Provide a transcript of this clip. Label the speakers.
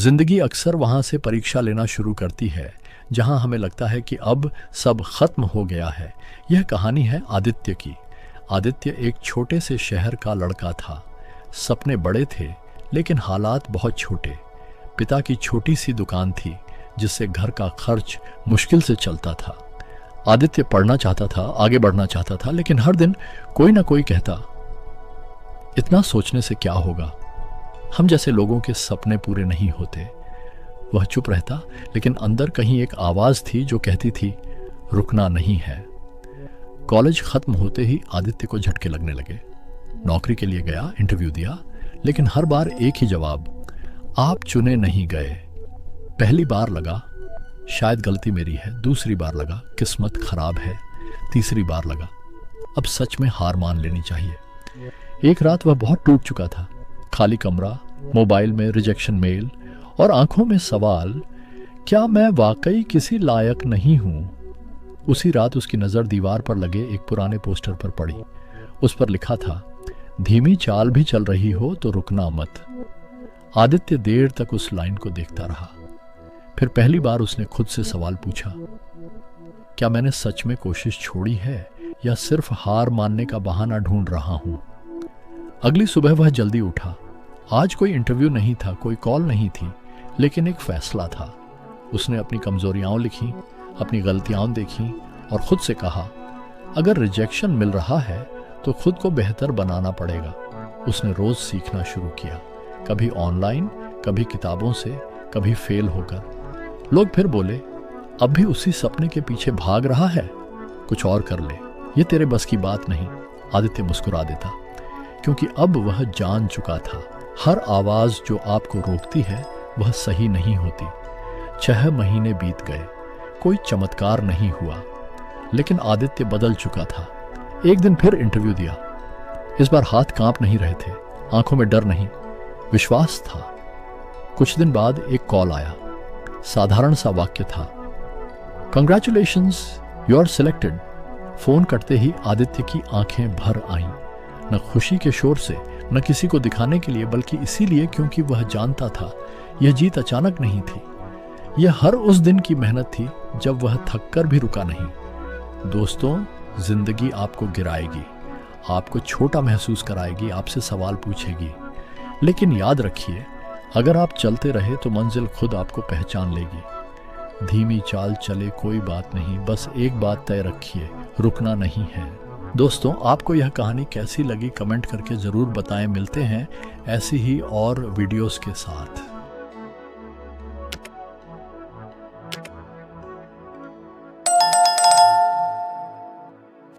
Speaker 1: जिंदगी अक्सर वहाँ से परीक्षा लेना शुरू करती है जहाँ हमें लगता है कि अब सब खत्म हो गया है। यह कहानी है आदित्य की। आदित्य एक छोटे से शहर का लड़का था। सपने बड़े थे लेकिन हालात बहुत छोटे। पिता की छोटी सी दुकान थी जिससे घर का खर्च मुश्किल से चलता था। आदित्य पढ़ना चाहता था, आगे बढ़ना चाहता था, लेकिन हर दिन कोई ना कोई कहता, इतना सोचने से क्या होगा, हम जैसे लोगों के सपने पूरे नहीं होते। वह चुप रहता, लेकिन अंदर कहीं एक आवाज थी जो कहती थी, रुकना नहीं है। कॉलेज खत्म होते ही आदित्य को झटके लगने लगे। नौकरी के लिए गया, इंटरव्यू दिया, लेकिन हर बार एक ही जवाब, आप चुने नहीं गए। पहली बार लगा शायद गलती मेरी है, दूसरी बार लगा किस्मत खराब है, तीसरी बार लगा अब सच में हार मान लेनी चाहिए। एक रात वह बहुत टूट चुका था। खाली कमरा, मोबाइल में रिजेक्शन मेल और आंखों में सवाल, क्या मैं वाकई किसी लायक नहीं हूं? उसी रात उसकी नजर दीवार पर लगे एक पुराने पोस्टर पर पड़ी। उस पर लिखा था, धीमी चाल भी चल रही हो तो रुकना मत। आदित्य देर तक उस लाइन को देखता रहा। फिर पहली बार उसने खुद से सवाल पूछा, क्या मैंने सच में कोशिश छोड़ी है या सिर्फ हार मानने का बहाना ढूंढ रहा हूं? अगली सुबह वह जल्दी उठा। आज कोई इंटरव्यू नहीं था, कोई कॉल नहीं थी, लेकिन एक फैसला था। उसने अपनी कमजोरियां लिखी, अपनी गलतियां देखी और खुद से कहा, अगर रिजेक्शन मिल रहा है तो खुद को बेहतर बनाना पड़ेगा। उसने रोज सीखना शुरू किया, कभी ऑनलाइन, कभी किताबों से, कभी फेल होकर। लोग फिर बोले, अब भी उसी सपने के पीछे भाग रहा है, कुछ और कर ले, ये तेरे बस की बात नहीं। आदित्य मुस्कुरा देता, क्योंकि अब वह जान चुका था, हर आवाज जो आपको रोकती है वह सही नहीं होती। 6 महीने बीत गए, कोई चमत्कार नहीं हुआ, लेकिन आदित्य बदल चुका था। एक दिन फिर इंटरव्यू दिया। इस बार हाथ कांप नहीं रहे थे, आंखों में डर नहीं, विश्वास था। कुछ दिन बाद एक कॉल आया। साधारण सा वाक्य था, congratulations, you are selected. Phone कटते ही आदित्य की आंखें भर आईं, न खुशी के शोर से, न किसी को दिखाने के लिए, बल्कि इसीलिए क्योंकि वह जानता था यह जीत अचानक नहीं थी। यह हर उस दिन की मेहनत थी जब वह थककर भी रुका नहीं। दोस्तों, जिंदगी आपको गिराएगी, आपको छोटा महसूस कराएगी, आपसे सवाल पूछेगी, लेकिन याद रखिए, अगर आप चलते रहे तो मंजिल खुद आपको पहचान लेगी। धीमी चाल चले कोई बात नहीं, बस एक बात तय रखिए, रुकना नहीं है। दोस्तों, आपको यह कहानी कैसी लगी कमेंट करके ज़रूर बताएं। मिलते हैं ऐसी ही और वीडियोस के साथ।